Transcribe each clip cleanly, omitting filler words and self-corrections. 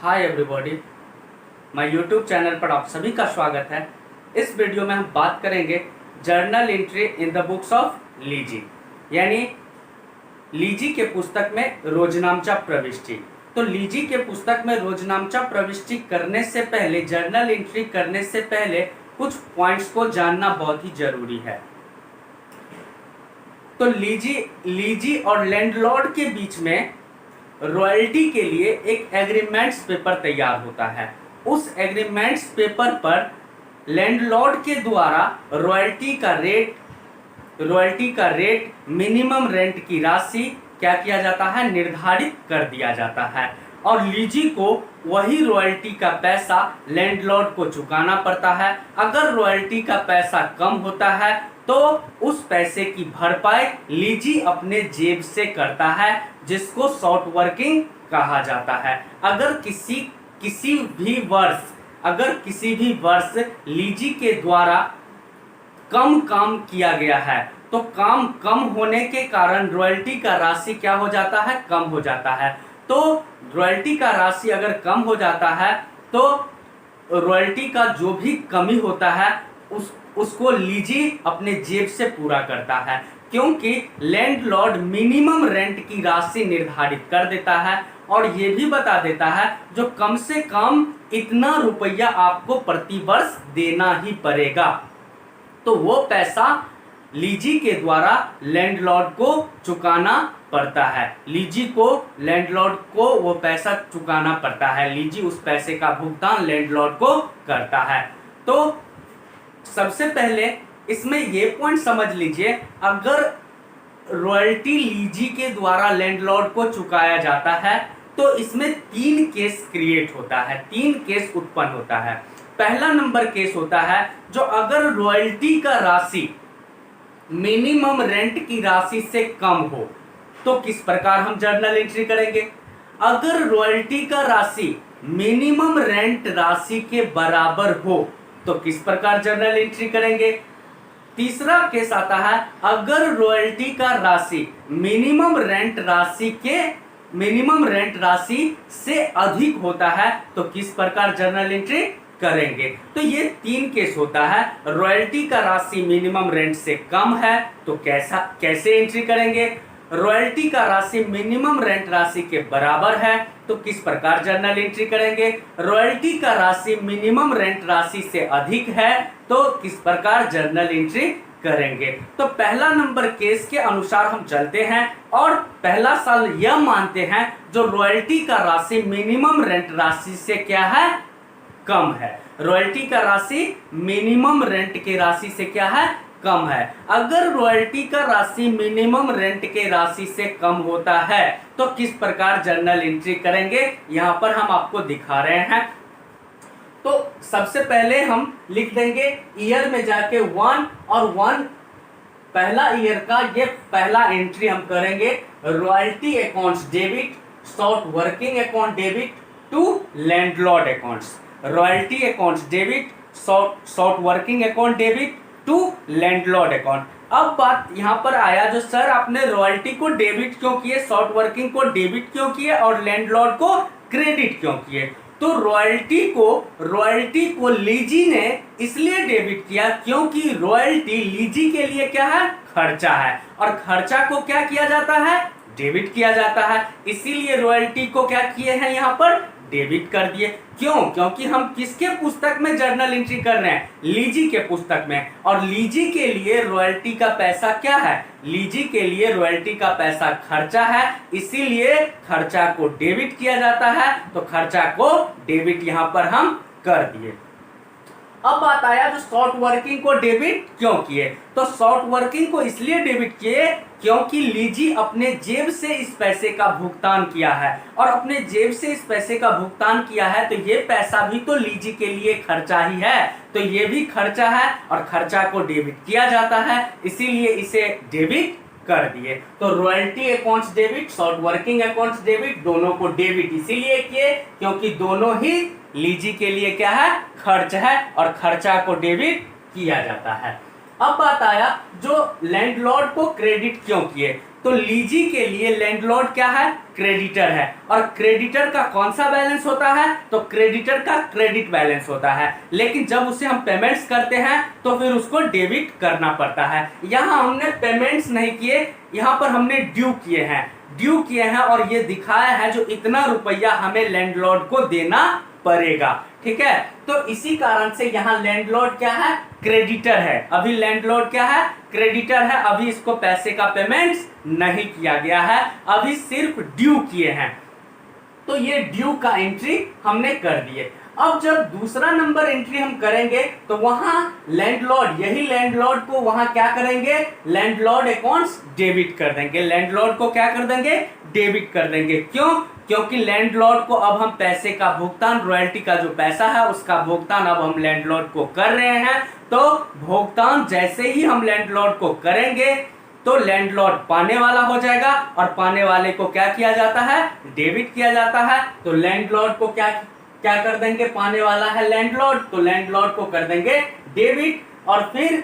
Hi everybody, my YouTube channel पर आप सभी का स्वागत है। इस वीडियो में हम बात करेंगे journal entry in the books of lessee, यानी लीजी के पुस्तक में रोजनामचा प्रविष्टि। तो लीजी के पुस्तक में रोजनामचा प्रविष्टि करने से पहले, जर्नल एंट्री करने से पहले कुछ पॉइंट्स को जानना बहुत ही जरूरी है। तो लीजी और लैंडलॉर्ड के बीच में रॉयल्टी के लिए एक एग्रीमेंट्स पेपर तैयार होता है। उस एग्रीमेंट्स पेपर पर लैंडलॉर्ड के द्वारा रॉयल्टी का रेट, मिनिमम रेंट की राशि क्या किया जाता है, निर्धारित कर दिया जाता है। और लीजी को वही रॉयल्टी का पैसा लैंडलॉर्ड को चुकाना पड़ता है। अगर रॉयल्टी का पैसा कम होता है तो उस पैसे की भरपाई लीजी अपने जेब से करता है, जिसको शॉर्ट वर्किंग कहा जाता है। अगर किसी भी वर्ष लीजी के द्वारा कम काम किया गया है तो काम कम होने के कारण रॉयल्टी का राशि क्या हो जाता है, कम हो जाता है। तो रॉयल्टी का राशि अगर कम हो जाता है तो रॉयल्टी का जो भी कमी होता है उसको लीजी अपने जेब से पूरा करता है, क्योंकि लैंडलॉर्ड मिनिमम रेंट की राशि निर्धारित कर देता है और ये भी बता देता है जो कम से कम इतना रुपया आपको प्रति वर्ष देना ही पड़ेगा। तो वो पैसा लीजी के द्वारा लैंडलॉर्ड को चुकाना पड़ता है। लीजी को लैंडलॉर्ड को वो पैसा चुकाना पड़ता है। लीजी उस पैसे का भुगतान लैंडलॉर्ड को करता है। तो सबसे पहले इसमें ये पॉइंट समझ लीजिए, अगर रॉयल्टी लीजी के द्वारा लैंडलॉर्ड को चुकाया जाता है तो इसमें 3 केस क्रिएट होता है, 3 केस उत्पन्न होता है। पहला नंबर केस होता है जो अगर रॉयल्टी का राशि मिनिमम रेंट की राशि से कम हो तो किस प्रकार हम जर्नल एंट्री करेंगे। अगर रॉयल्टी का राशि मिनिमम रेंट राशि के बराबर हो तो किस प्रकार जर्नल एंट्री करेंगे। तीसरा केस आता है, अगर रॉयल्टी का राशि मिनिमम रेंट राशि से अधिक होता है तो किस प्रकार जर्नल एंट्री करेंगे। तो ये 3 केस होता है। रॉयल्टी का राशि मिनिमम रेंट से कम है तो कैसे एंट्री करेंगे। रॉयल्टी का राशि मिनिमम रेंट राशि के बराबर है तो किस प्रकार जर्नल एंट्री करेंगे। रॉयल्टी का राशि मिनिमम रेंट राशि से अधिक है तो किस प्रकार जर्नल एंट्री करेंगे। तो पहला नंबर केस के अनुसार हम चलते हैं और पहला साल यह मानते हैं जो रॉयल्टी का राशि मिनिमम रेंट राशि से क्या है, कम है। रॉयल्टी का राशि मिनिमम रेंट के राशि से क्या है, कम है। अगर रॉयल्टी का राशि मिनिमम रेंट के राशि से कम होता है तो किस प्रकार जर्नल एंट्री करेंगे, यहां पर हम आपको दिखा रहे हैं। तो सबसे पहले हम लिख देंगे ईयर में जाके 1 और 1 पहला ईयर का ये पहला एंट्री हम करेंगे। Royalty accounts debit, short working account debit to landlord accounts. Royalty accounts debit, short working account debit to landlord account. अब बात यहाँ पर आया जो सर आपने रॉयल्टी को डेबिट क्यों किए, शॉर्ट वर्किंग को डेबिट क्यों किए और लैंडलॉर्ड को क्रेडिट क्यों किए। तो रॉयल्टी को लीजी ने इसलिए डेबिट किया क्योंकि रॉयल्टी लीजी के लिए क्या है, खर्चा है और खर्चा को क्या किया जाता है, डेबिट किया जाता है। इसीलिए रॉयल्टी को क्या किए हैं, यहाँ पर डेबिट कर दिए। क्यों, क्योंकि हम किसके पुस्तक में जर्नल एंट्री कर रहे हैं, लीजी के पुस्तक में। और लीजी के लिए रॉयल्टी का पैसा क्या है, लीजी के लिए रॉयल्टी का पैसा खर्चा है, इसीलिए खर्चा को डेबिट किया जाता है। तो खर्चा को डेबिट यहां पर हम कर दिए। अब बात आया जो शॉर्ट वर्किंग को डेबिट क्यों किए। तो शॉर्ट वर्किंग को इसलिए डेबिट किए क्योंकि लीजी अपने जेब से इस पैसे का भुगतान किया है और अपने जेब से इस पैसे का भुगतान किया है तो ये पैसा भी तो लीजी के लिए खर्चा ही है, तो ये भी खर्चा है और खर्चा को डेबिट किया जाता है, इसीलिए इसे डेबिट कर दिए। तो royalty accounts debit, short working accounts debit, दोनों को डेबिट इसीलिए किए क्योंकि दोनों ही लीजी के लिए क्या है, खर्च है और खर्चा को डेबिट किया जाता है। अब बात आया जो लैंडलॉर्ड को क्रेडिट क्यों किए, तो लीजी के लिए लैंडलॉर्ड क्या है, क्रेडिटर है, और क्रेडिटर का कौन सा बैलेंस होता है, तो क्रेडिटर का क्रेडिट बैलेंस होता है। लेकिन जब उसे हम पेमेंट्स करते हैं तो फिर उसको डेबिट करना पड़ता है। यहाँ हमने पेमेंट्स नहीं किए, यहाँ पर हमने ड्यू किए हैं, ड्यू किए हैं और ये दिखाया है जो इतना रुपया हमें लैंडलॉर्ड को देना पड़ेगा। ठीक है, तो इसी कारण से यहाँ लैंडलॉर्ड क्या है, क्रेडिटर है। अभी लैंडलॉर्ड क्या है, क्रेडिटर है। अभी इसको पैसे का पेमेंट्स नहीं किया गया है, अभी सिर्फ ड्यू किए हैं। तो ये ड्यू का एंट्री हमने कर दिए। अब जब दूसरा नंबर एंट्री हम करेंगे तो वहां लैंडलॉर्ड, यही लैंडलॉर्ड को वहां क्या करेंगे, लैंडलॉर्ड अकाउंट्स डेबिट कर देंगे। लैंडलॉर्ड को क्या कर देंगे, डेबिट कर देंगे। क्यों, क्योंकि लैंडलॉर्ड को अब हम पैसे का भुगतान, रॉयल्टी का जो पैसा है उसका भुगतान अब हम लैंडलॉर्ड को कर रहे हैं। तो भुगतान जैसे ही हम लैंडलॉर्ड को करेंगे तो लैंडलॉर्ड पाने वाला हो जाएगा, और पाने वाले को क्या किया जाता है, डेबिट किया जाता है। तो लैंडलॉर्ड को क्या क्या कर देंगे, पाने वाला है लैंडलॉर्ड, तो लैंडलॉर्ड को कर देंगे डेबिट। और फिर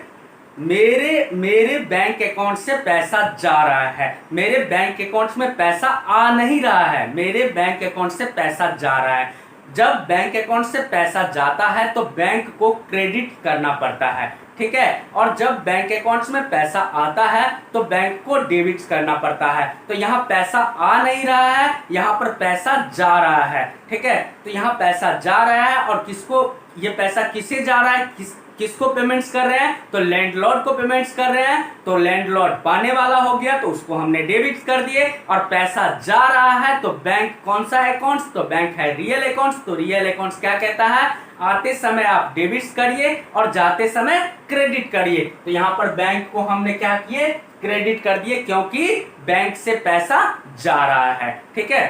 मेरे बैंक अकाउंट से पैसा जा रहा है, मेरे बैंक अकाउंट में पैसा आ नहीं रहा है, मेरे बैंक अकाउंट से पैसा जा रहा है। जब बैंक अकाउंट से पैसा जाता है तो बैंक को क्रेडिट करना पड़ता है। ठीक है, और जब बैंक अकाउंट्स में पैसा आता है तो बैंक को डेबिट करना पड़ता है। तो यहाँ पैसा आ नहीं रहा है, यहाँ पर पैसा जा रहा है। ठीक है, तो यहाँ पैसा जा रहा है, और किसको ये पैसा किसे जा रहा है, किसको पेमेंट्स कर रहे हैं, तो लैंडलॉर्ड को पेमेंट्स कर रहे हैं। तो लैंडलॉर्ड पाने वाला हो गया तो उसको हमने डेबिट कर दिए, और पैसा जा रहा है तो बैंक कौन सा अकाउंट्स, तो बैंक है रियल अकाउंट्स। तो रियल अकाउंट्स क्या कहता है, आते समय आप डेबिट करिए और जाते समय क्रेडिट करिए। तो यहाँ पर बैंक को हमने क्या किए, क्रेडिट कर दिए, क्योंकि बैंक से पैसा जा रहा है। ठीक है,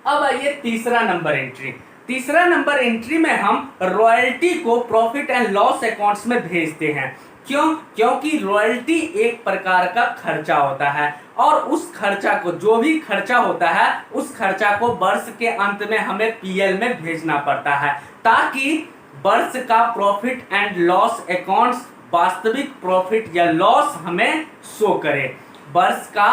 अब आइए तीसरा नंबर एंट्री। तीसरा नंबर एंट्री में हम रॉयल्टी को प्रॉफिट एंड लॉस अकाउंट्स में भेजते हैं। क्यों, क्योंकि रॉयल्टी एक प्रकार का खर्चा होता है, और उस खर्चा को, जो भी खर्चा होता है उस खर्चा को वर्ष के अंत में हमें पीएल में भेजना पड़ता है, ताकि वर्ष का प्रॉफिट एंड लॉस अकाउंट्स वास्तविक प्रॉफिट या लॉस हमें शो करे। वर्ष का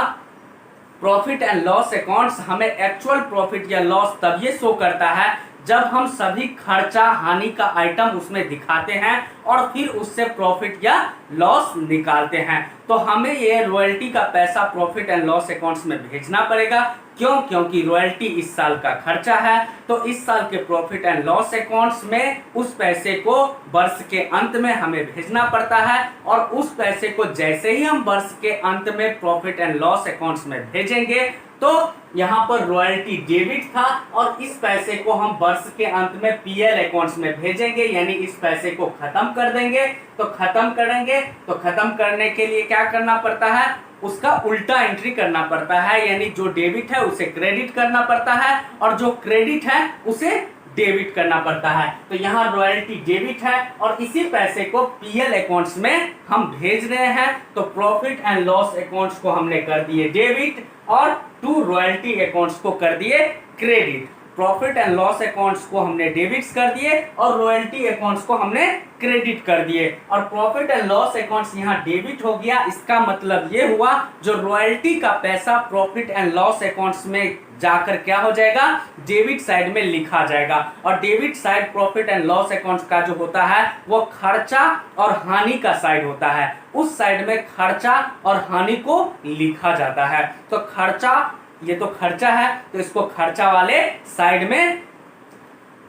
प्रॉफिट एंड लॉस अकाउंट्स हमें एक्चुअल प्रॉफिट या लॉस तब ये शो करता है जब हम सभी खर्चा हानि का आइटम उसमें दिखाते हैं और फिर उससे प्रॉफिट या लॉस निकालते हैं। तो हमें ये रॉयल्टी का पैसा प्रॉफिट एंड लॉस अकाउंट्स में भेजना पड़ेगा। क्यों, क्योंकि रॉयल्टी इस साल का खर्चा है, तो इस साल के प्रॉफिट एंड लॉस अकाउंट्स में उस पैसे को वर्ष के अंत में हमें भेजना पड़ता है, और उस पैसे को जैसे ही हम वर्ष के अंत में प्रॉफिट एंड लॉस अकाउंट्स में भेजेंगे तो यहाँ पर रॉयल्टी डेबिट था, और इस पैसे को हम वर्ष के अंत में पीएल अकाउंट्स में भेजेंगे, यानी इस पैसे को खत्म कर देंगे। तो खत्म करेंगे तो खत्म करने के लिए क्या करना पड़ता है, उसका उल्टा एंट्री करना पड़ता है, यानी जो डेबिट है उसे क्रेडिट करना पड़ता है और जो क्रेडिट है उसे डेबिट करना पड़ता है। तो यहाँ रॉयल्टी डेबिट है और इसी पैसे को पीएल अकाउंट्स में हम भेज रहे हैं। तो प्रॉफिट एंड लॉस अकाउंट्स को हमने कर दिए डेबिट और टू रॉयल्टी अकाउंट्स को कर दिए credit. Profit and loss accounts को हमने डेबिट्स कर दिए और रॉयल्टी अकाउंट्स को हमने क्रेडिट कर दिए, और प्रॉफिट एंड लॉस अकाउंट्स यहाँ डेबिट हो गया। इसका मतलब ये हुआ जो रॉयल्टी का पैसा प्रॉफिट एंड लॉस अकाउंट्स में जाकर क्या हो जाएगा, डेबिट साइड में लिखा जाएगा। और debit side profit and loss accounts का जो होता है वो खर्चा और हानि का साइड होता है, उस साइड में खर्चा और हानि को लिखा जाता है। तो खर्चा, ये तो खर्चा है तो इसको खर्चा वाले साइड में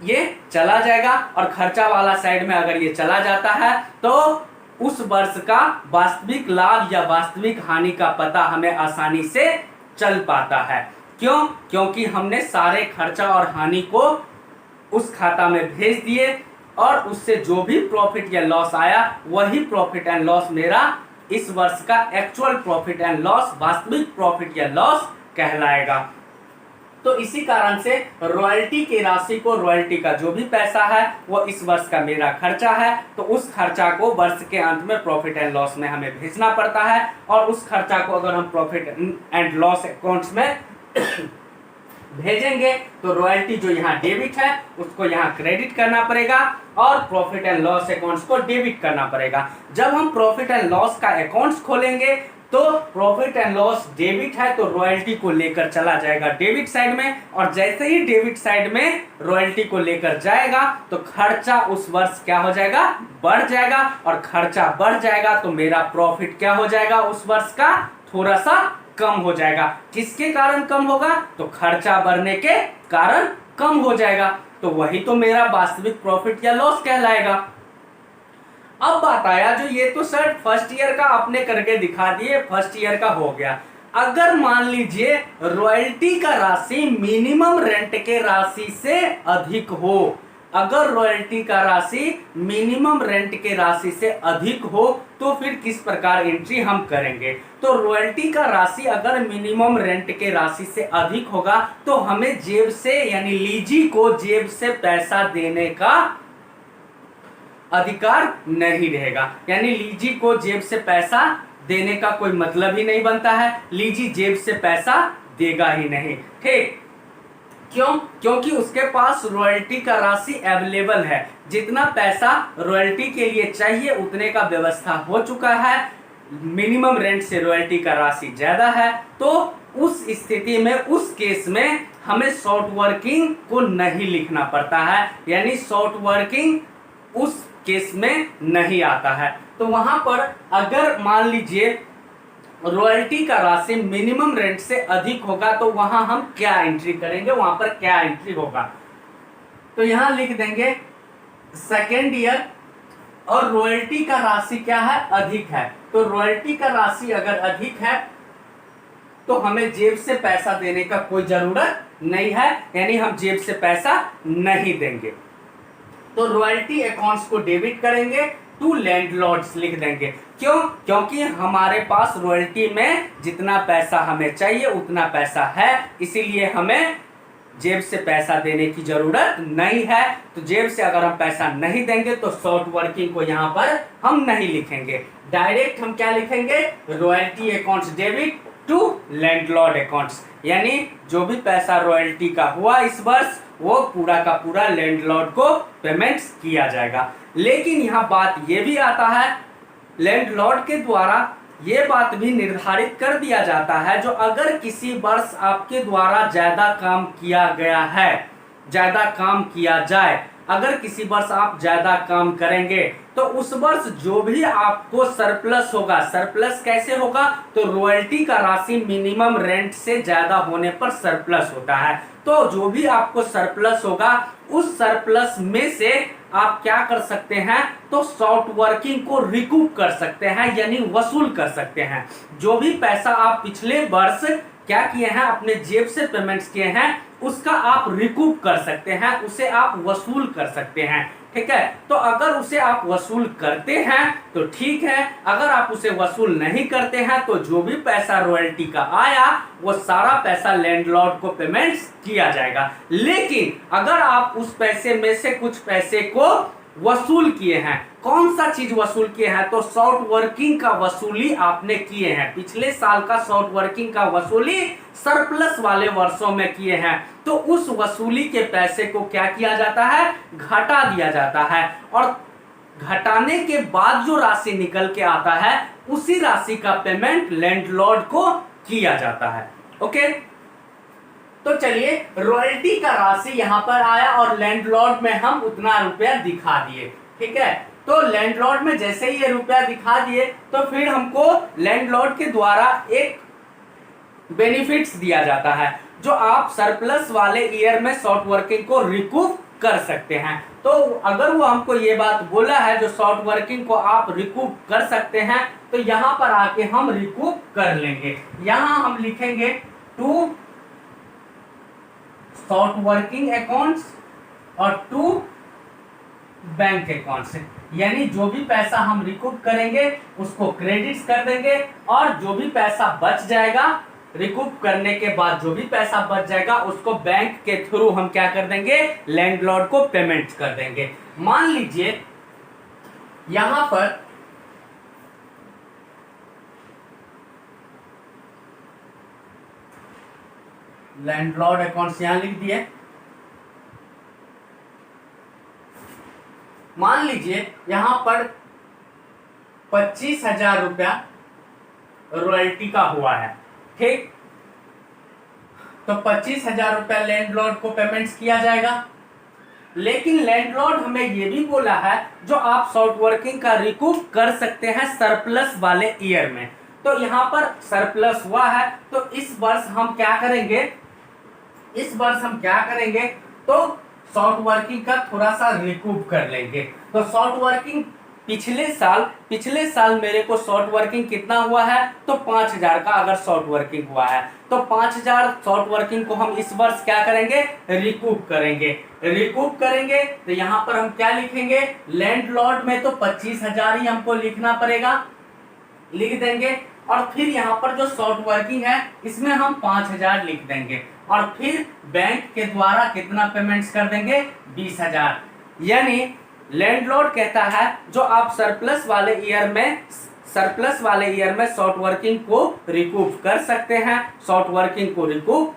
ये चला जाएगा, और खर्चा वाला साइड में अगर ये चला जाता है तो उस वर्ष का वास्तविक लाभ या वास्तविक हानि का पता हमें आसानी से चल पाता है। क्यों, क्योंकि हमने सारे खर्चा और हानि को उस खाता में भेज दिए और उससे जो भी प्रॉफिट या लॉस आया वही प्रॉफिट एंड लॉस मेरा इस वर्ष का एक्चुअल प्रॉफिट एंड लॉस, वास्तविक प्रॉफिट या लॉस कहलाएगा। तो इसी कारण से रॉयल्टी की राशि को, रॉयल्टी का जो भी पैसा है वो इस वर्ष का मेरा खर्चा है, तो उस खर्चा को वर्ष के अंत में प्रॉफिट एंड लॉस में हमें भेजना पड़ता है। और उस खर्चा को अगर हम प्रॉफिट एंड लॉस अकाउंट्स में भेजेंगे तो रॉयल्टी जो यहाँ डेबिट है उसको यहाँ क्रेडिट करना पड़ेगा और प्रॉफिट एंड लॉस अकाउंट्स को डेबिट करना पड़ेगा। जब हम प्रॉफिट एंड लॉस का अकाउंट्स खोलेंगे तो प्रॉफिट एंड लॉस डेबिट है तो रॉयल्टी को लेकर चला जाएगा डेबिट साइड में, और जैसे ही डेबिट साइड में रॉयल्टी को लेकर जाएगा तो खर्चा उस वर्ष क्या हो जाएगा, बढ़ जाएगा, और खर्चा बढ़ जाएगा तो मेरा प्रॉफिट क्या हो जाएगा उस वर्ष का, थोड़ा सा कम हो जाएगा। किसके कारण कम होगा, तो खर्चा बढ़ने के कारण कम हो जाएगा, तो वही तो मेरा वास्तविक प्रॉफिट या लॉस कहलाएगा। अब बात आया जो ये तो सर फर्स्ट ईयर का आपने करके दिखा दिए, फर्स्ट ईयर का हो गया। अगर मान लीजिए रॉयल्टी का राशि मिनिमम रेंट के राशि से अधिक हो, अगर रॉयल्टी का राशि मिनिमम रेंट के राशि से अधिक हो तो फिर किस प्रकार एंट्री हम करेंगे। तो रॉयल्टी का राशि अगर मिनिमम रेंट के राशि से अधिक होगा तो हमें जेब से यानी लीजी को जेब से पैसा देने का अधिकार नहीं रहेगा, यानी लीजी को जेब से पैसा देने का कोई मतलब ही नहीं बनता है, लीजी जेब से पैसा देगा ही नहीं। ठीक, क्यों, क्योंकि उसके पास रॉयल्टी का राशि अवेलेबल है, जितना पैसा रॉयल्टी के लिए चाहिए उतने का व्यवस्था हो चुका है, मिनिमम रेंट से रॉयल्टी का राशि ज्यादा है, तो उस स्थिति में उस केस में हमें शॉर्ट वर्किंग को नहीं लिखना पड़ता है, यानी शॉर्ट वर्किंग उस केस में नहीं आता है। तो वहां पर अगर मान लीजिए रॉयल्टी का राशि मिनिमम रेंट से अधिक होगा तो वहां हम क्या एंट्री करेंगे, वहां पर क्या एंट्री होगा, तो यहां लिख देंगे सेकेंड ईयर और रॉयल्टी का राशि क्या है, अधिक है। तो रॉयल्टी का राशि अगर अधिक है तो हमें जेब से पैसा देने का कोई जरूरत नहीं है, यानी हम जेब से पैसा नहीं देंगे। तो रॉयल्टी अकाउंट्स को डेबिट करेंगे, टू लैंडलॉर्ड्स लिख देंगे। क्यों, क्योंकि हमारे पास रॉयल्टी में जितना पैसा हमें चाहिए उतना पैसा है, इसीलिए हमें जेब से पैसा देने की जरूरत नहीं है। तो जेब से अगर हम पैसा नहीं देंगे तो शॉर्ट वर्किंग को यहाँ पर हम नहीं लिखेंगे, डायरेक्ट हम क्या लिखेंगे, royalty accounts debit to landlord accounts, यानी जो भी पैसा रॉयल्टी का हुआ इस वर्ष वो पूरा का पूरा लैंडलॉर्ड को पेमेंट्स किया जाएगा। लेकिन यहाँ बात ये भी आता है, लैंडलॉर्ड के द्वारा ये बात भी निर्धारित कर दिया जाता है, जो अगर किसी वर्ष आपके द्वारा ज्यादा काम किया गया है, ज्यादा काम किया जाए, अगर किसी वर्ष आप ज्यादा काम करेंगे तो उस वर्ष जो भी आपको सरप्लस होगा, सरप्लस कैसे होगा, तो रॉयल्टी का राशि मिनिमम रेंट से ज्यादा होने पर सरप्लस होता है। तो जो भी आपको सरप्लस होगा उस सरप्लस में से आप क्या कर सकते हैं, तो शॉर्ट वर्किंग को रिकूप कर सकते हैं, यानी वसूल कर सकते हैं। जो भी पैसा आप पिछले वर्ष क्या किए हैं, अपने जेब से पेमेंट्स किए हैं, उसका आप रिकूप कर सकते हैं, उसे आप वसूल कर सकते हैं। ठीक है, तो अगर उसे आप वसूल करते हैं तो ठीक है, अगर आप उसे वसूल नहीं करते हैं तो जो भी पैसा रॉयल्टी का आया वो सारा पैसा लैंडलॉर्ड को पेमेंट्स किया जाएगा। लेकिन अगर आप उस पैसे में से कुछ पैसे को वसूल किए हैं, कौन सा चीज वसूल किए हैं, तो शॉर्ट वर्किंग का वसूली आपने किए हैं, पिछले साल का शॉर्ट वर्किंग का वसूली सरप्लस वाले वर्षों में किए हैं, तो उस वसूली के पैसे को क्या किया जाता है, घटा दिया जाता है, और घटाने के बाद जो राशि निकल के आता है उसी राशि का पेमेंट लैंडलॉर्ड को किया जाता है। ओके, तो चलिए रॉयल्टी का राशि यहां पर आया और लैंडलॉर्ड में हम उतना रुपया दिखा दिए। ठीक है, तो लैंडलॉर्ड में जैसे ही ये रुपया दिखा दिए तो फिर हमको लैंडलॉर्ड के द्वारा एक बेनिफिट्स दिया जाता है, जो आप सरप्लस वाले ईयर में शॉर्ट वर्किंग को रिकूप कर सकते हैं। तो अगर वो हमको ये बात बोला है जो शॉर्ट वर्किंग को आप रिकूप कर सकते हैं, तो यहां पर आके हम रिकूप कर लेंगे। यहां हम लिखेंगे टू शॉर्ट वर्किंग अकाउंट्स और टू बैंक अकाउंट्स, यानी जो भी पैसा हम रिकूप करेंगे उसको क्रेडिट्स कर देंगे, और जो भी पैसा बच जाएगा रिकूप करने के बाद जो भी पैसा बच जाएगा उसको बैंक के थ्रू हम क्या कर देंगे, लैंडलॉर्ड को पेमेंट कर देंगे। मान लीजिए यहां पर लैंडलॉर्ड अकाउंट्स यहां लिख दिए। मान लीजिए यहां पर 25,000 रुपया रॉयल्टी का हुआ है, ठीक। तो 25,000 रुपया लैंडलॉर्ड को पेमेंट्स किया जाएगा। लेकिन लैंडलॉर्ड हमें यह भी बोला है जो आप शॉर्ट वर्किंग का रिकूप कर सकते हैं सरप्लस वाले ईयर में। तो यहां पर सरप्लस हुआ है, तो इस वर्ष हम क्या करेंगे, तो शॉर्ट वर्किंग का थोड़ा सा रिकूप कर लेंगे। तो शॉर्ट वर्किंग पिछले साल मेरे को शॉर्ट वर्किंग कितना हुआ है, तो 5,000 का अगर शॉर्ट वर्किंग हुआ है, तो 5,000 शॉर्ट वर्किंग को हम इस वर्ष क्या करेंगे, रिकूप करेंगे। तो यहाँ पर हम क्या लिखेंगे, लैंडलॉर्ड में तो 25,000 ही हमको लिखना पड़ेगा, लिख देंगे। और फिर यहाँ पर जो शॉर्ट वर्किंग है इसमें हम 5,000 लिख देंगे, और फिर बैंक के द्वारा कितना पेमेंट्स कर देंगे, 20,000। यानी लैंडलॉर्ड कहता है जो आप सरप्लस वाले ईयर में शॉर्ट वर्किंग को रिकूप कर सकते हैं, शॉर्ट वर्किंग को रिकूप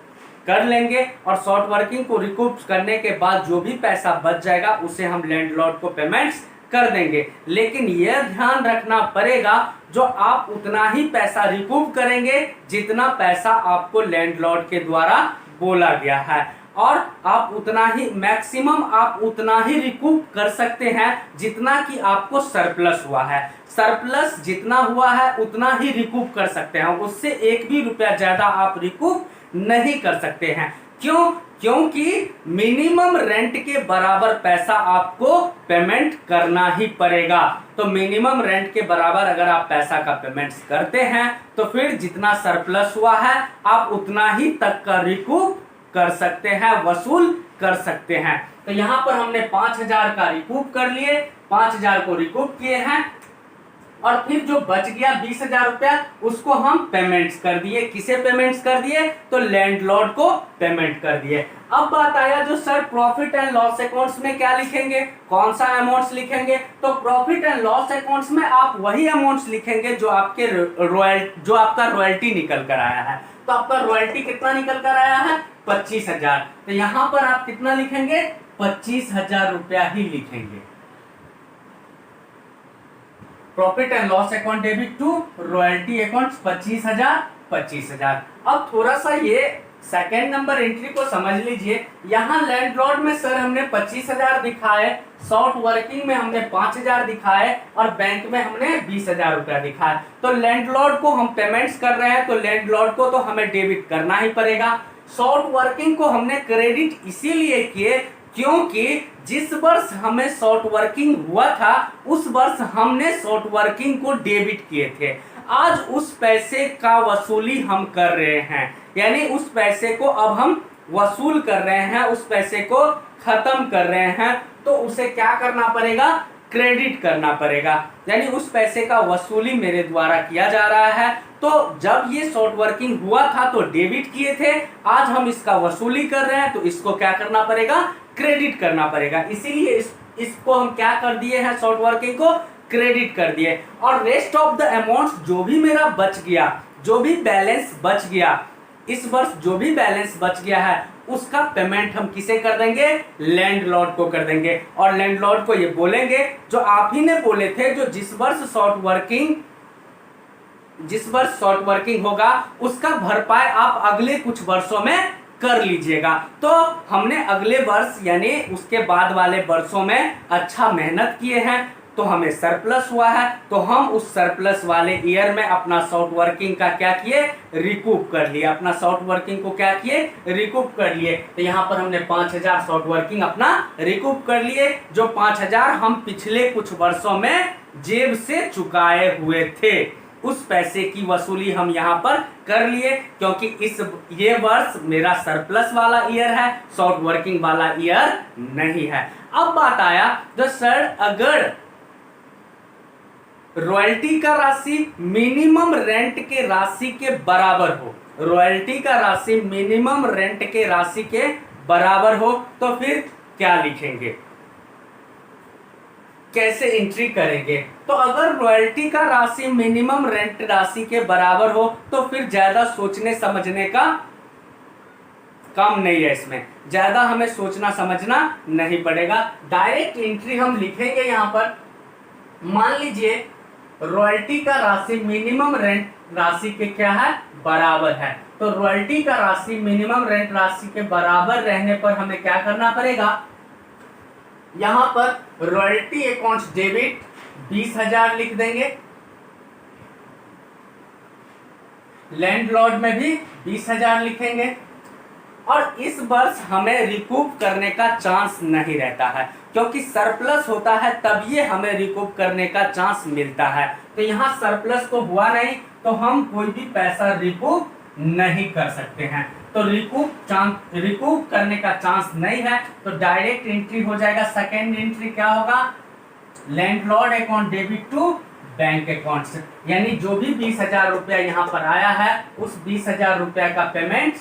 कर लेंगे, और शॉर्ट वर्किंग को रिकूप करने के बाद जो भी पैसा बच जाएगा उसे हम लैंडलॉर्ड को पेमेंट्स कर देंगे। लेकिन यह ध्यान रखना पड़ेगा जो आप उतना ही पैसा रिकूप करेंगे जितना पैसा आपको लैंडलॉर्ड के द्वारा बोला गया है, और आप उतना ही मैक्सिमम आप उतना ही रिकूप कर सकते हैं जितना कि आपको सरप्लस हुआ है। सरप्लस जितना हुआ है उतना ही रिकूप कर सकते हैं, उससे एक भी रुपया ज्यादा आप रिकूप नहीं कर सकते हैं। क्यों? क्योंकि मिनिमम रेंट के बराबर पैसा आपको पेमेंट करना ही पड़ेगा। तो मिनिमम रेंट के बराबर अगर आप पैसा का पेमेंट्स करते हैं तो फिर जितना सरप्लस हुआ है आप उतना ही तक का रिकूप कर सकते हैं, वसूल कर सकते हैं। तो यहाँ पर हमने 5,000 का रिकूप कर लिए, 5,000 को रिकूप किए हैं, और फिर जो बच गया 20,000 रुपया उसको हम पेमेंट्स कर दिए। किसे पेमेंट्स कर दिए? तो लैंडलॉर्ड को पेमेंट कर दिए। अब बात आया जो sir profit and loss accounts में क्या लिखेंगे, कौन सा अमाउंट्स लिखेंगे? तो प्रॉफिट एंड लॉस अकाउंट्स में आप वही अमाउंट्स लिखेंगे जो आपका रॉयल्टी निकल कर आया है। तो आपका रॉयल्टी कितना निकल कर आया है, 25,000। तो यहां पर आप कितना लिखेंगे, 25,000 रुपया ही लिखेंगे। Profit and loss account debit to royalty account 25,000। अब थोड़ा सा ये सेकेंड नंबर एंट्री को समझ लीजिए। यहाँ लैंडलॉर्ड में सर हमने 25,000 दिखाए, शॉर्ट वर्किंग में हमने 5,000 दिखाए, और बैंक में हमने 20,000 रुपया दिखाया। तो लैंडलॉर्ड को हम पेमेंट्स कर रहे हैं तो लैंडलॉर्ड को तो हमें डेबिट करना ही पड़ेगा। शॉर्ट वर्किंग को हमने क्रेडिट इसीलिए किए क्योंकि जिस वर्ष हमें शॉर्ट वर्किंग हुआ था उस वर्ष हमने शॉर्ट वर्किंग को डेबिट किए थे। आज उस पैसे का वसूली हम कर रहे हैं, यानी उस पैसे को अब हम वसूल कर रहे हैं, उस पैसे को खत्म कर रहे हैं। तो उसे क्या करना पड़ेगा, क्रेडिट करना पड़ेगा, यानी उस पैसे का वसूली मेरे द्वारा किया जा रहा है। तो जब ये शॉर्ट वर्किंग हुआ था तो डेबिट किए थे, आज हम इसका वसूली कर रहे हैं तो इसको क्या करना पड़ेगा, क्रेडिट करना पड़ेगा। इसीलिए इसको हम क्या कर दिए हैं, शॉर्ट वर्किंग को क्रेडिट कर दिए। और रेस्ट ऑफ द अमाउंट जो भी मेरा बच गया, जो भी बैलेंस बच गया इस वर्ष, जो भी बैलेंस बच गया है उसका पेमेंट हम किसे कर देंगे, लैंडलॉर्ड को कर देंगे। और लैंडलॉर्ड को ये बोलेंगे जो आप ही ने बोले थे जो जिस वर्ष शॉर्ट वर्किंग होगा उसका भरपाई आप अगले कुछ वर्षों में कर लीजिएगा। तो हमने अगले वर्ष यानी उसके बाद वाले वर्षों में अच्छा मेहनत किए हैं तो हमें सरप्लस हुआ है, तो हम उस सरप्लस वाले ईयर में अपना शॉर्ट वर्किंग का क्या किए, रिकूप कर लिए। अपना शॉर्ट वर्किंग को क्या किए, रिकूप कर लिए। तो यहाँ पर हमने 5,000 शॉर्ट वर्किंग अपना रिकूप कर लिए। जो 5,000 हम पिछले कुछ वर्षों में जेब से चुकाए हुए थे उस पैसे की वसूली हम यहाँ पर कर लिए, क्योंकि ये वर्ष मेरा सरप्लस वाला ईयर है, शॉर्ट वर्किंग वाला ईयर नहीं है। अब बात आया जो सर अगर रॉयल्टी का राशि मिनिमम रेंट के राशि के बराबर हो, रॉयल्टी का राशि मिनिमम रेंट के राशि के बराबर हो तो फिर क्या लिखेंगे, कैसे एंट्री करेंगे? तो अगर रॉयल्टी का राशि मिनिमम रेंट राशि के बराबर हो तो फिर ज्यादा सोचने समझने का कम नहीं है, इसमें ज्यादा हमें सोचना समझना नहीं पड़ेगा। डायरेक्ट एंट्री हम लिखेंगे यहाँ पर। मान लीजिए रॉयल्टी का राशि मिनिमम रेंट राशि के क्या है, बराबर है। तो रॉयल्टी का राशि मिनिमम रेंट राशि के बराबर रहने पर हमें क्या करना पड़ेगा, यहां पर रॉयल्टी अकाउंट्स डेबिट 20,000 लिख देंगे, लैंडलॉर्ड में भी 20,000 लिखेंगे। और इस वर्ष हमें रिकूप करने का चांस नहीं रहता है, क्योंकि सरप्लस होता है तब ये हमें रिकूप करने का चांस मिलता है। तो यहाँ सरप्लस तो हुआ नहीं, तो हम कोई भी पैसा रिकूप नहीं कर सकते हैं। तो रिकूप करने का चांस नहीं है, तो डायरेक्ट एंट्री हो जाएगा। सेकेंड एंट्री क्या होगा, landlord account debit to bank accounts, यानी जो भी 20,000 रुपया यहाँ पर आया है उस 20,000 रुपया का पेमेंट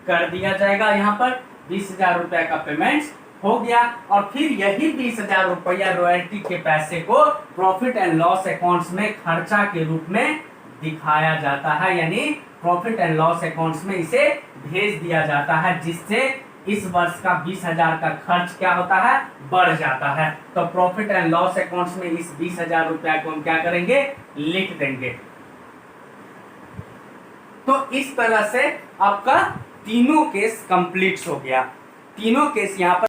कर दिया जाएगा। यहाँ पर 20,000 रुपया का पेमेंट हो गया, और फिर यही 20,000 रुपया रॉयल्टी के पैसे को प्रॉफिट एंड लॉस अकाउंट्स में खर्चा के रूप में दिखाया जाता है, यानी प्रॉफिट एंड लॉस अकाउंट्स में इसे भेज दिया जाता है, जिससे इस वर्ष का 20,000 का खर्च क्या होता है, बढ़ जाता है। तो प्रॉफिट एंड लॉस अकाउंट्स में इस 20,000 रुपया को हम क्या करेंगे, लिख देंगे। तो इस तरह से आपका तीनों केस कंप्लीट हो गया। तीनों केस यहाँ पर